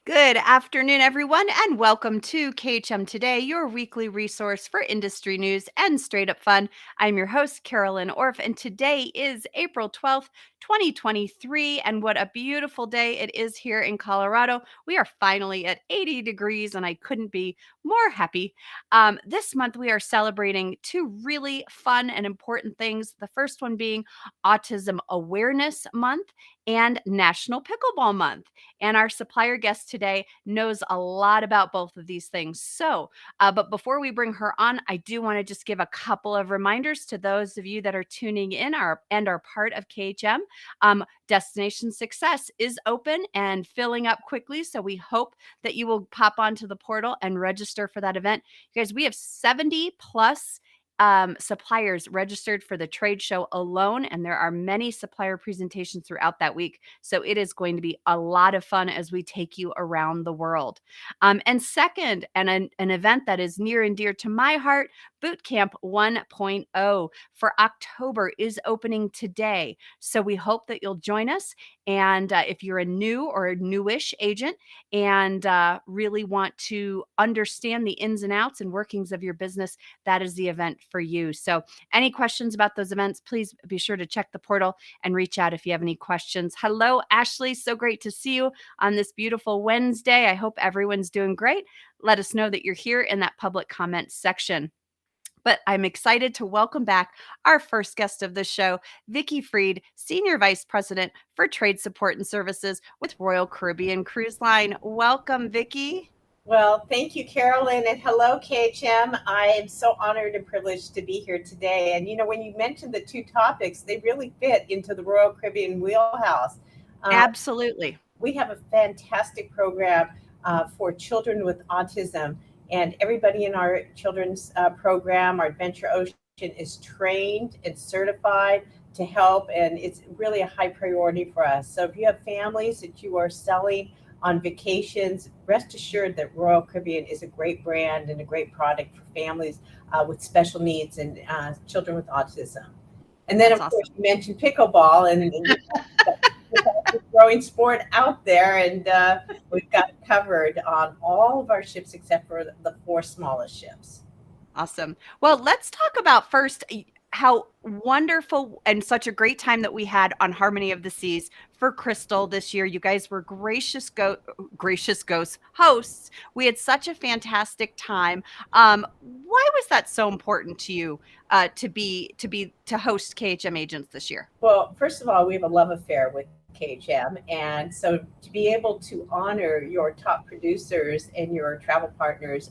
Good afternoon, everyone, and welcome to KHM Today, your weekly resource for industry news and straight up fun. I'm your host, Carolyn Orff, and today is April 12th, 2023. And what a beautiful day it is here in Colorado. We are finally at 80 degrees, and I couldn't be more happy. This month, we are celebrating two really fun and important things. The first one being Autism Awareness Month and National Pickleball Month. And our supplier guest today knows a lot about both of these things. But before we bring her on, I do want to just give a couple of reminders to those of you that are tuning in and are part of KHM. Destination Success is open and filling up quickly. So we hope that you will pop onto the portal and register for that event. You guys, we have 70 plus suppliers registered for the trade show alone, and there are many supplier presentations throughout that week. So it is going to be a lot of fun as we take you around the world. And second, and an event that is near and dear to my heart, Boot Camp 1.0 for October is opening today. So we hope that you'll join us. And if you're a new or a newish agent and really want to understand the ins and outs and workings of your business, that is the event for you. So any questions about those events, please be sure to check the portal and reach out if you have any questions. Hello, Ashley. So great to see you on this beautiful Wednesday. I hope everyone's doing great. Let us know that you're here in that public comment section. But I'm excited to welcome back our first guest of the show, Vicki Freed, Senior Vice President for Trade Support and Services with Royal Caribbean Cruise Line. Welcome, Vicki. Well, thank you, Carolyn, and hello, KHM. I am so honored and privileged to be here today. And when you mentioned the two topics, they really fit into the Royal Caribbean wheelhouse. Uh, Absolutely. we have a fantastic program for children with autism, and everybody in our children's program, our Adventure Ocean, is trained and certified to help, and it's really a high priority for us. So if you have families that you are selling on vacations, rest assured that Royal Caribbean is a great brand and a great product for families with special needs and children with autism. And then, That's of course, awesome. you mentioned pickleball, and the growing sport out there, and we've got it covered on all of our ships except for the four smallest ships. Awesome. Well, let's talk about first how wonderful and such a great time that we had on Harmony of the Seas for Crystal this year. You guys were gracious ghost hosts. We had such a fantastic time. Why was that so important to you to host KHM agents this year? Well, first of all, we have a love affair with KHM. And so to be able to honor your top producers and your travel partners,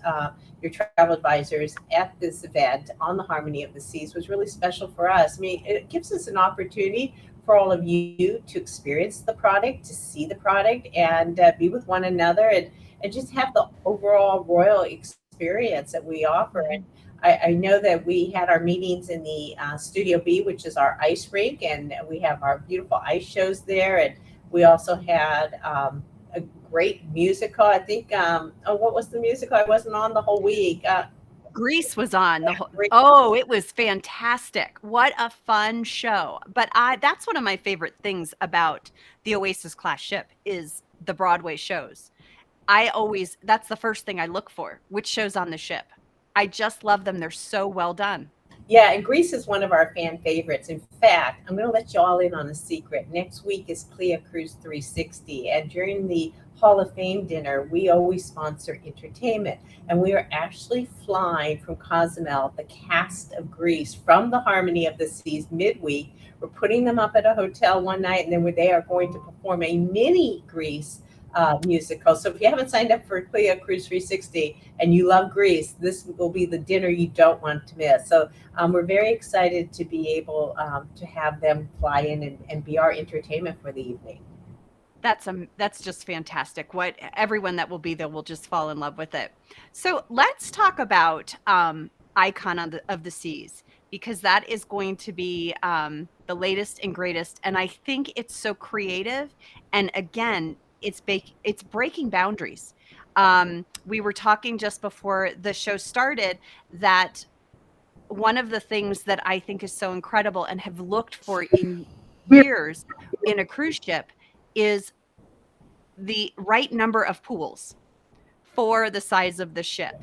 your travel advisors at this event on the Harmony of the Seas was really special for us. I mean, it gives us an opportunity for all of you to experience the product, to see the product, and be with one another and just have the overall royal experience that we offer. And Mhm. I know that we had our meetings in the Studio B, which is our ice rink, and we have our beautiful ice shows there. And we also had a great musical. I think, oh, what was the musical? I wasn't on the whole week. Greece was on the whole. Great. Oh, it was fantastic. What a fun show. But that's one of my favorite things about the Oasis class ship is the Broadway shows. That's the first thing I look for, which shows on the ship. I just love them. They're so well done. Yeah, and Greece is one of our fan favorites. In fact, I'm going to let you all in on a secret. Next week is Playa Cruise 360, and during the Hall of Fame dinner, we always sponsor entertainment. And we are actually flying from Cozumel, the cast of Greece, from the Harmony of the Seas midweek. We're putting them up at a hotel one night, and then they are going to perform a mini Greece musical. So if you haven't signed up for Playa Cruise 360 and you love Greece, this will be the dinner you don't want to miss. So we're very excited to be able to have them fly in and be our entertainment for the evening. That's just fantastic. What everyone that will be there will just fall in love with it. So let's talk about Icon of the Seas, because that is going to be the latest and greatest. And I think it's so creative. And again, it's breaking boundaries. We were talking just before the show started that one of the things that I think is so incredible and have looked for in years in a cruise ship is the right number of pools for the size of the ship.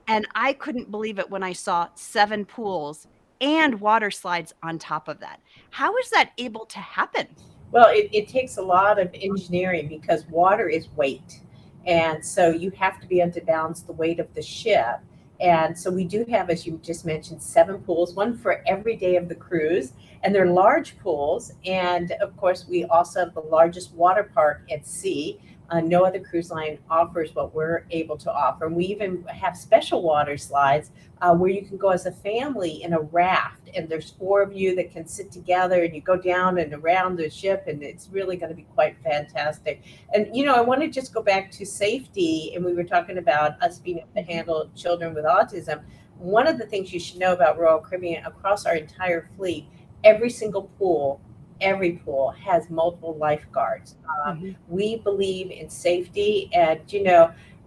And I couldn't believe it when I saw 7 pools and water slides on top of that. How is that able to happen? Well, it takes a lot of engineering because water is weight. And so you have to be able to balance the weight of the ship. And so we do have, as you just mentioned, 7 pools, one for every day of the cruise. And they're large pools. And of course, we also have the largest water park at sea. No other cruise line offers what we're able to offer. And we even have special water slides where you can go as a family in a raft, and there's 4 of you that can sit together, and you go down and around the ship, and it's really going to be quite fantastic. And I want to just go back to safety, and we were talking about us being able to Mhm. handle children with autism. One of the things you should know about Royal Caribbean across our entire fleet, every single pool, every pool has multiple lifeguards. Mhm. We believe in safety, and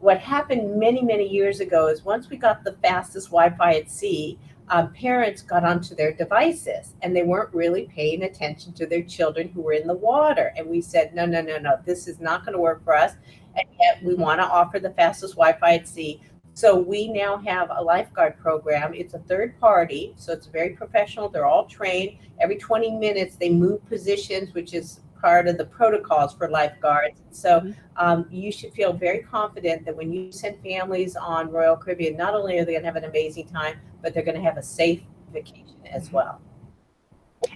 what happened many, many years ago is once we got the fastest Wi-Fi at sea, parents got onto their devices and they weren't really paying attention to their children who were in the water. And we said, no, no, no, no, this is not going to work for us. And yet we Mhm. want to offer the fastest Wi-Fi at sea. So we now have a lifeguard program. It's a third party, so it's very professional. They're all trained. Every 20 minutes, they move positions, which is part of the protocols for lifeguards. So Mhm. you should feel very confident that when you send families on Royal Caribbean, not only are they going to have an amazing time, but they're going to have a safe vacation as Mhm. well.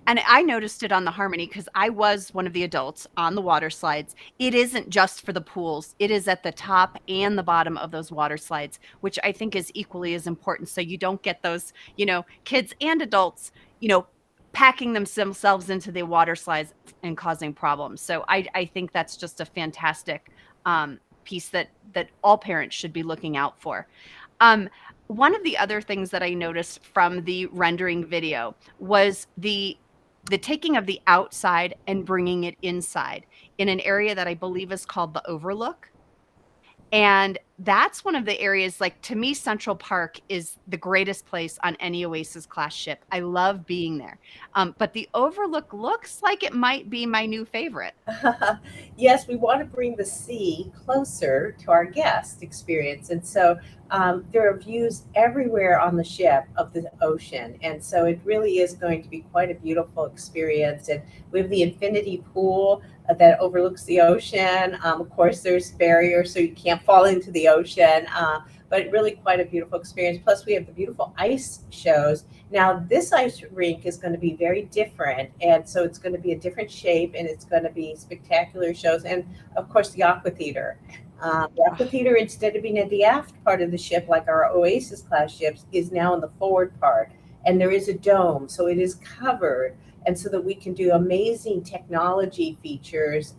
And I noticed it on the Harmony because I was one of the adults on the water slides. It isn't just for the pools, it is at the top and the bottom of those water slides, which I think is equally as important. So you don't get those, kids and adults, you know, packing themselves into the water slides and causing problems. So I think that's just a fantastic piece that all parents should be looking out for. Um, One of the other things that I noticed from the rendering video was the taking of the outside and bringing it inside in an area that I believe is called the Overlook. And that's one of the areas, like, to me, Central Park is the greatest place on any Oasis class ship. I love being there. But the Overlook looks like it might be my new favorite. Yes, we want to bring the sea closer to our guest experience. And so there are views everywhere on the ship of the ocean. And so it really is going to be quite a beautiful experience. And we have the infinity pool that overlooks the ocean. Of course, there's barriers so you can't fall into the ocean. But really quite a beautiful experience. Plus, we have the beautiful ice shows. Now, this ice rink is going to be very different, and so it's going to be a different shape, and it's going to be spectacular shows, and of course, the aqua theater. The aqua Ugh. theater, instead of being at the aft part of the ship like our Oasis class ships, is now in the forward part, and there is a dome, so it is covered, and so that we can do amazing technology features.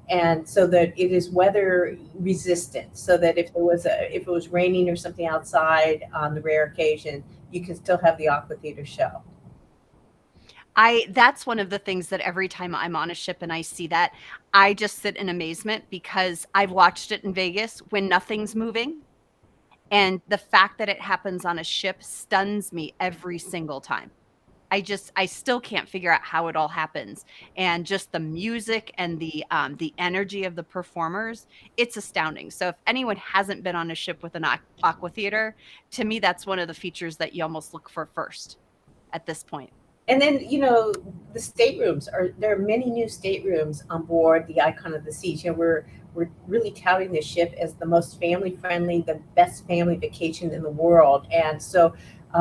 And so that it is weather resistant, so that if it was raining or something outside on the rare occasion, you can still have the aqua theater show. I That's one of the things that every time I'm on a ship and I see that, I just sit in amazement because I've watched it in Vegas when nothing's moving. And the fact that it happens on a ship stuns me every single time. I still can't figure out how it all happens, and just the music and the energy of the performers, it's astounding. So if anyone hasn't been on a ship with an aqua theater, to me, that's one of the features that you almost look for first at this point. And then, the staterooms are there are many new staterooms on board the Icon of the Seas. We're really touting this ship as the most family friendly, the best family vacation in the world. And so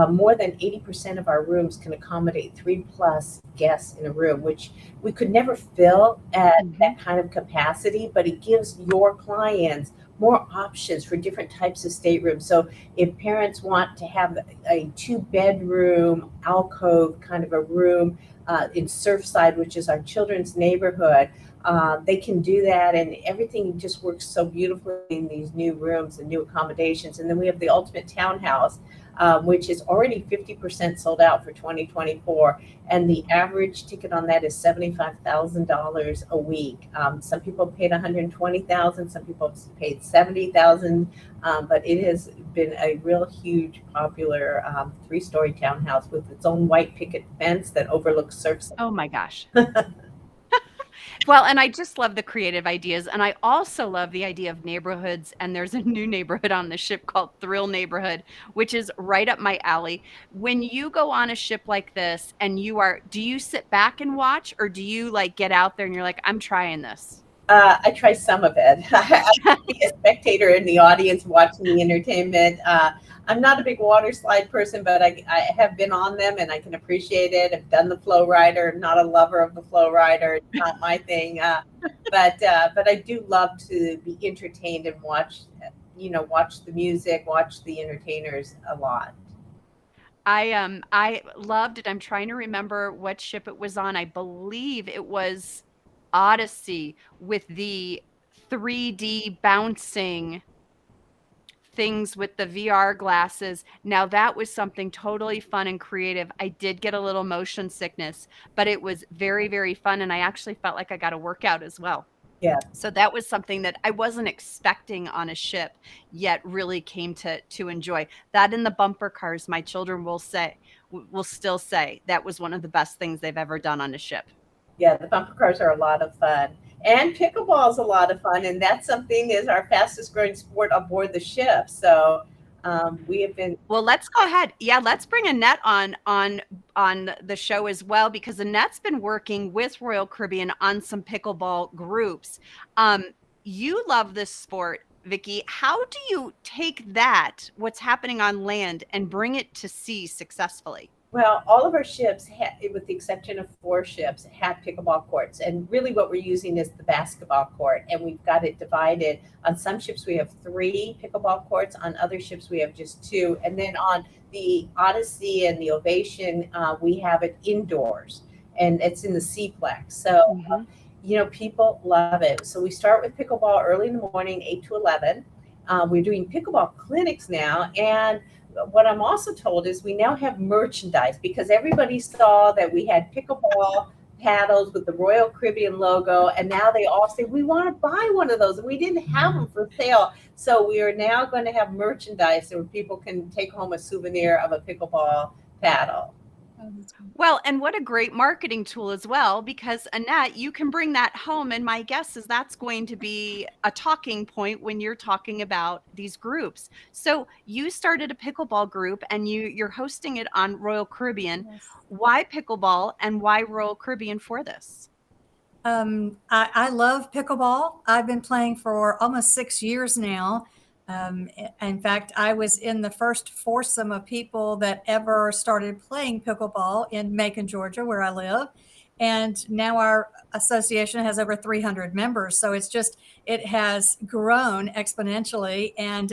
more than 80% of our rooms can accommodate 3+ guests in a room, which we could never fill at Mhm. that kind of capacity, but it gives your clients more options for different types of staterooms. So if parents want to have a 2 bedroom alcove kind of a room in Surfside, which is our children's neighborhood, they can do that, and everything just works so beautifully in these new rooms and new accommodations. And then we have the ultimate townhouse, which is already 50% sold out for 2024, and the average ticket on that is $75,000 a week. Some people paid 120,000, some people have paid 70,000, but it has been a real huge popular 3-story townhouse with its own white picket fence that overlooks Surfside. Oh my gosh. Well, and I just love the creative ideas, and I also love the idea of neighborhoods, and there's a new neighborhood on the ship called Thrill Neighborhood, which is right up my alley. When you go on a ship like this and do you sit back and watch, or do you like get out there and you're like, I'm trying this? I try some of it. I be a spectator in the audience watching the entertainment. I'm not a big water slide person, but I have been on them and I can appreciate it. I've done the flow rider. I'm not a lover of the flow rider. It's not my thing. But I do love to be entertained and watch the music, watch the entertainers a lot. I loved it. I'm trying to remember what ship it was on. I believe it was Odyssey with the 3D bouncing things with the VR glasses. Now that was something totally fun and creative. I did get a little motion sickness, but it was very, very fun. And I actually felt like I got a workout as well. Yeah. So that was something that I wasn't expecting on a ship, yet really came to enjoy. That in the bumper cars, my children will still say that was one of the best things they've ever done on a ship. Yeah, the bumper cars are a lot of fun. And pickleball is a lot of fun, and that's something is our fastest growing sport aboard the ship. So we have been. Well, let's go ahead. Yeah, let's bring Annette on the show as well, because Annette's been working with Royal Caribbean on some pickleball groups. Um, you love this sport, Vicki. How do you take that, what's happening on land, and bring it to sea successfully? Well, all of our ships, with the exception of 4 ships, have pickleball courts. And really, what we're using is the basketball court. And we've got it divided. On some ships, we have 3 pickleball courts. On other ships, we have just 2. And then on the Odyssey and the Ovation, we have it indoors, and it's in the Seaplex. So, Mhm. people love it. So we start with pickleball early in the morning, 8 to 11. We're doing pickleball clinics now. And what I'm also told is we now have merchandise because everybody saw that we had pickleball paddles with the Royal Caribbean logo, and now they all say we want to buy one of those, and we didn't have them for sale. So we are now going to have merchandise where people can take home a souvenir of a pickleball paddle. Well, and what a great marketing tool as well, because Annette, you can bring that home. And my guess is that's going to be a talking point when you're talking about these groups. So you started a pickleball group and you're hosting it on Royal Caribbean. Yes. Why pickleball and why Royal Caribbean for this? I love pickleball. I've been playing for almost 6 years now. In fact, I was in the first foursome of people that ever started playing pickleball in Macon, Georgia, where I live. And now our association has over 300 members. So it has grown exponentially. And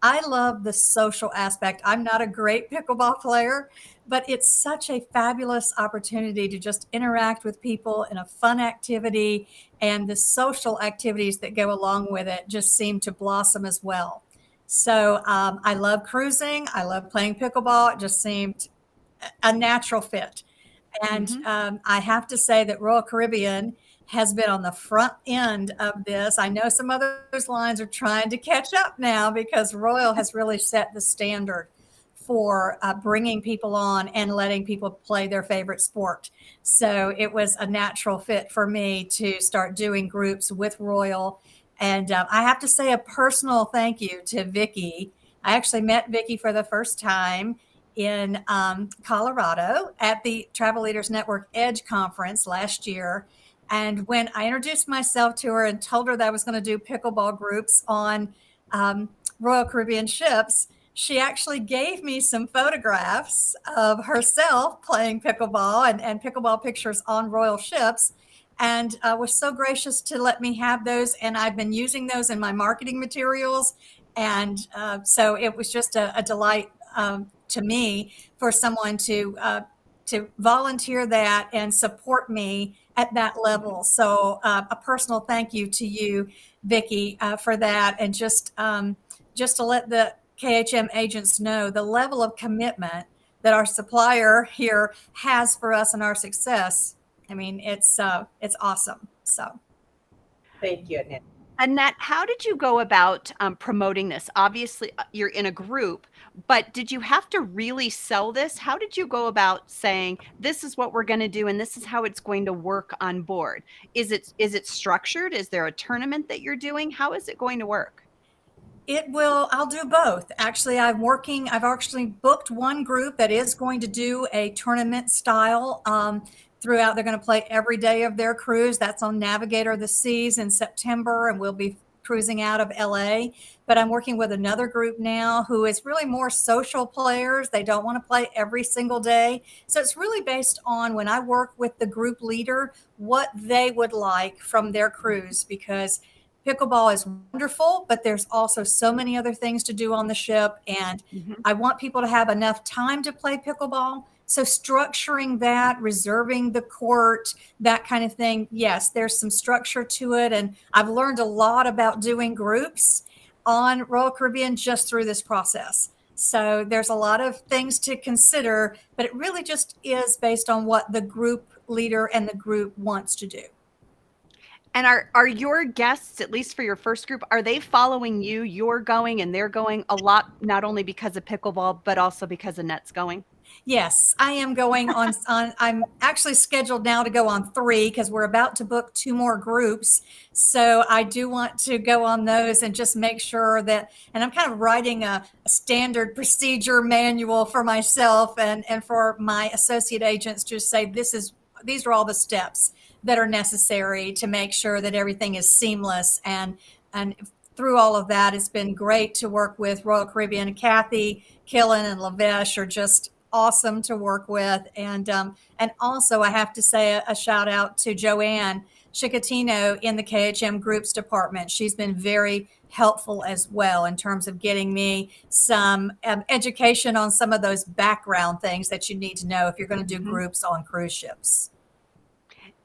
I love the social aspect. I'm not a great pickleball player, but it's such a fabulous opportunity to just interact with people in a fun activity, and the social activities that go along with it just seem to blossom as well. So I love cruising. I love playing pickleball. It just seemed a natural fit. And I have to say that Royal Caribbean has been on the front end of this. I know some others lines are trying to catch up now because Royal has really set the standard for bringing people on and letting people play their favorite sport. So it was a natural fit for me to start doing groups with Royal. And I have to say a personal thank you to Vicki. I actually met Vicki for the first time in Colorado at the Travel Leaders Network Edge conference last year. And when I introduced myself to her and told her that I was going to do pickleball groups on Royal Caribbean ships, she actually gave me some photographs of herself playing pickleball and pickleball pictures on Royal ships, and was so gracious to let me have those. And I've been using those in my marketing materials. And so it was just a delight to me for someone to volunteer that and support me at that level. So a personal thank you to you, Vicki, for that, and just to let the KHM agents know the level of commitment that our supplier here has for us and our success. I mean, it's awesome. So Thank you, Annette. Annette, how did you go about promoting this? Obviously, you're in a group, but did you have to really sell this? How did you go about saying this is what we're going to do and this is how it's going to work on board? Is it structured? Is there a tournament that you're doing? How is it going to work? I'll do both. Actually, I've actually booked one group that is going to do a tournament style throughout. They're going to play every day of their cruise. That's on Navigator of the Seas in September, and we'll be cruising out of LA. But I'm working with another group now who is really more social players. They don't want to play every single day. So it's really based on when I work with the group leader, what they would like from their cruise, because pickleball is wonderful, but there's also so many other things to do on the ship. And Mhm. I want people to have enough time to play pickleball. So structuring that, reserving the court, that kind of thing. Yes, there's some structure to it. And I've learned a lot about doing groups on Royal Caribbean just through this process. So there's a lot of things to consider, but it really just is based on what the group leader and the group wants to do. And are your guests, at least for your first group, are they following you? You're going and they're going a lot, not only because of pickleball, but also because Annette's going? Yes, I am going on. I'm actually scheduled now to go on 3 because we're about to book 2 more groups. So I do want to go on those and just make sure that, and I'm kind of writing a standard procedure manual for myself and for my associate agents to say these are all the steps that are necessary to make sure that everything is seamless. And through all of that, it's been great to work with Royal Caribbean. Kathy, Killen, and Lavesh are just awesome to work with. And also I have to say a shout out to Joanne Chicatino in the KHM Groups department. She's been very helpful as well in terms of getting me some education on some of those background things that you need to know if you're going to do Mhm. groups on cruise ships.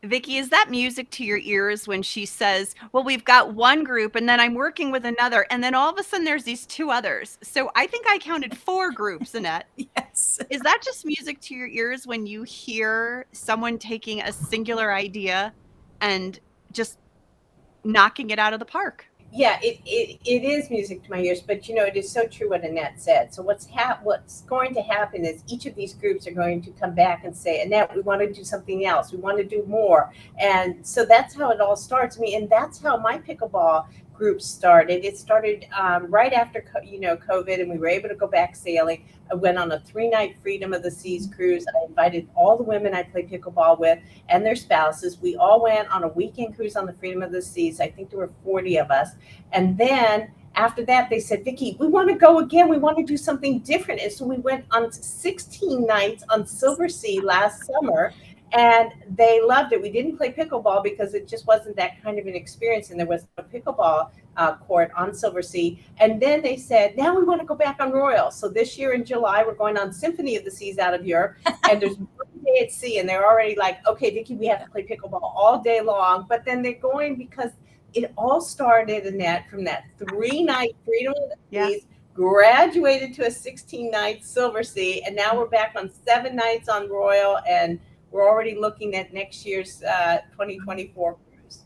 Vicki, is that music to your ears when she says, well, we've got one group and then I'm working with another, and then all of a sudden there's these 2 others. So I think I counted 4 groups, Annette. Yes. Is that just music to your ears when you hear someone taking a singular idea and just knocking it out of the park? Yeah, it is music to my ears, but it is so true what Annette said. So what's going to happen is each of these groups are going to come back and say, Annette, we want to do something else. We want to do more. And so that's how it all starts. And that's how my pickleball group started. It started right after COVID, and we were able to go back sailing. I went on a 3-night Freedom of the Seas cruise. I invited all the women I play pickleball with and their spouses. We all went on a weekend cruise on the Freedom of the Seas. I think there were 40 of us. And then after that, they said, Vicki, we want to go again. We want to do something different. And so we went on 16 nights on Silver Sea last summer, and they loved it. We didn't play pickleball because it just wasn't that kind of an experience, and there was a pickleball court on Silver Sea. And then they said, now we want to go back on Royal. So this year in July, we're going on Symphony of the Seas out of Europe, and there's one day at sea, and they're already like, okay, Vicki, we have to play pickleball all day long. But then they're going because it all started, Annette, from that 3-night Freedom of the Yeah. Seas, graduated to a 16-night Silver Sea, and now we're back on 7 nights on Royal, and we're already looking at next year's 2024 cruise.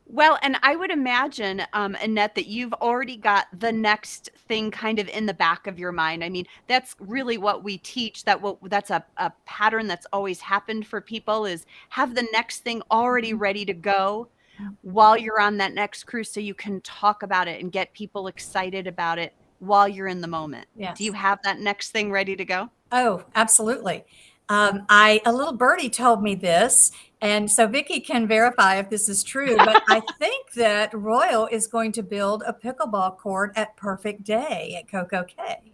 Well, and I would imagine, Annette, that you've already got the next thing kind of in the back of your mind. I mean, that's really what we teach. That's a pattern that's always happened for people, is have the next thing already ready to go while you're on that next cruise, so you can talk about it and get people excited about it while you're in the moment. Do you Yes. have that next thing ready to go? Oh, absolutely. A little birdie told me this, and so Vicki can verify if this is true, but I think that Royal is going to build a pickleball court at Perfect Day at Coco Cay.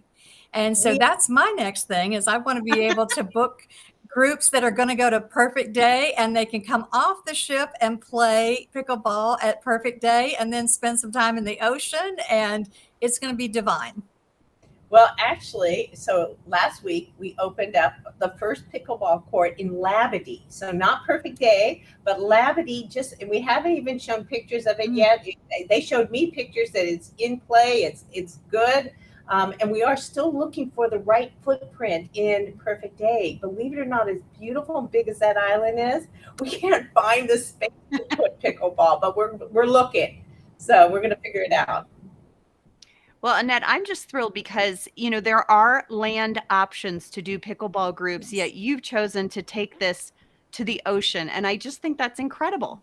And so We that's my next thing is I want to be able to book groups that are going to go to Perfect Day and they can come off the ship and play pickleball at Perfect Day and then spend some time in the ocean, and it's going to be divine. Well, actually, so last week we opened up the first pickleball court in Labadee. So not Perfect Day, but Labadee. And we haven't even shown pictures of it yet. They showed me pictures that it's in play. It's good. And we are still looking for the right footprint in Perfect Day. Believe it or not, as beautiful and big as that island is, we can't find the space to put pickleball, but we're looking. So we're going to figure it out. Well, Annette, I'm just thrilled because, there are land options to do pickleball groups, yet you've chosen to take this to the ocean. And I just think that's incredible.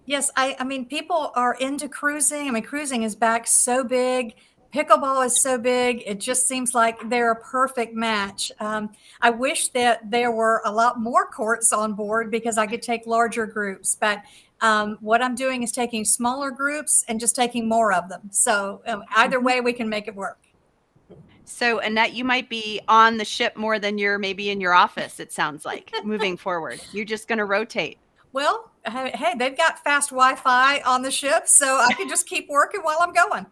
Yes, I mean, people are into cruising. I mean, cruising is back so big. Pickleball is so big. It just seems like they're a perfect match. I wish that there were a lot more courts on board because I could take larger groups. But what I'm doing is taking smaller groups and just taking more of them. So either way, we can make it work. So, Annette, you might be on the ship more than you're maybe in your office, it sounds like, moving forward. You're just going to rotate. Well, hey, they've got fast Wi-Fi on the ship, so I can just keep working while I'm going.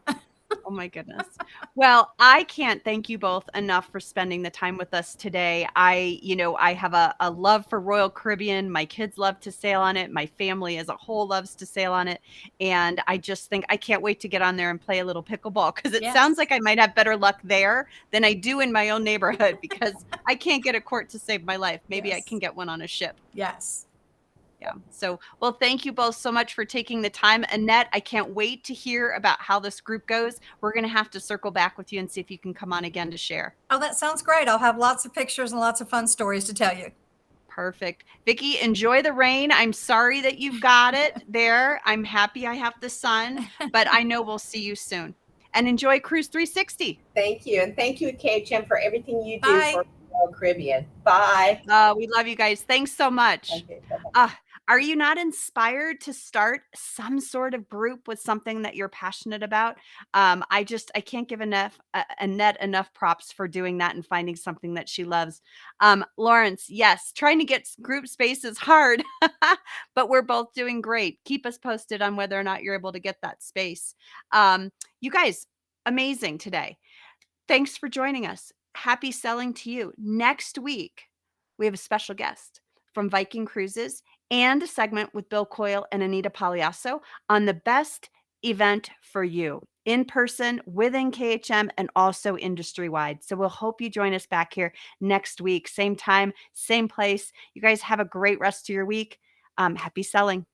Oh my goodness. Well, I can't thank you both enough for spending the time with us today. I have a love for Royal Caribbean. My kids love to sail on it. My family as a whole loves to sail on it. And I just think I can't wait to get on there and play a little pickleball because it sounds like I might have better luck there than I do in my own neighborhood because I can't get a court to save my life. Maybe I can get one on a ship. Yes. Yeah. So, well, thank you both so much for taking the time. Annette, I can't wait to hear about how this group goes. We're going to have to circle back with you and see if you can come on again to share. Oh, that sounds great. I'll have lots of pictures and lots of fun stories to tell you. Perfect. Vicki, enjoy the rain. I'm sorry that you've got it there. I'm happy I have the sun, but I know we'll see you soon. And enjoy Cruise 360. Thank you. And thank you, KHM, for everything you do Bye. for Royal Caribbean. Bye. We love you guys. Thanks so much. Okay, are you not inspired to start some sort of group with something that you're passionate about? I can't give Annette enough props for doing that and finding something that she loves. Lawrence, yes, trying to get group space is hard, but we're both doing great. Keep us posted on whether or not you're able to get that space. You guys, amazing today. Thanks for joining us. Happy selling to you. Next week, we have a special guest from Viking Cruises and a segment with Bill Coyle and Anita Pagliasso on the best event for you in person within KHM and also industry wide. So we'll hope you join us back here next week. Same time, same place. You guys have a great rest of your week. Happy selling.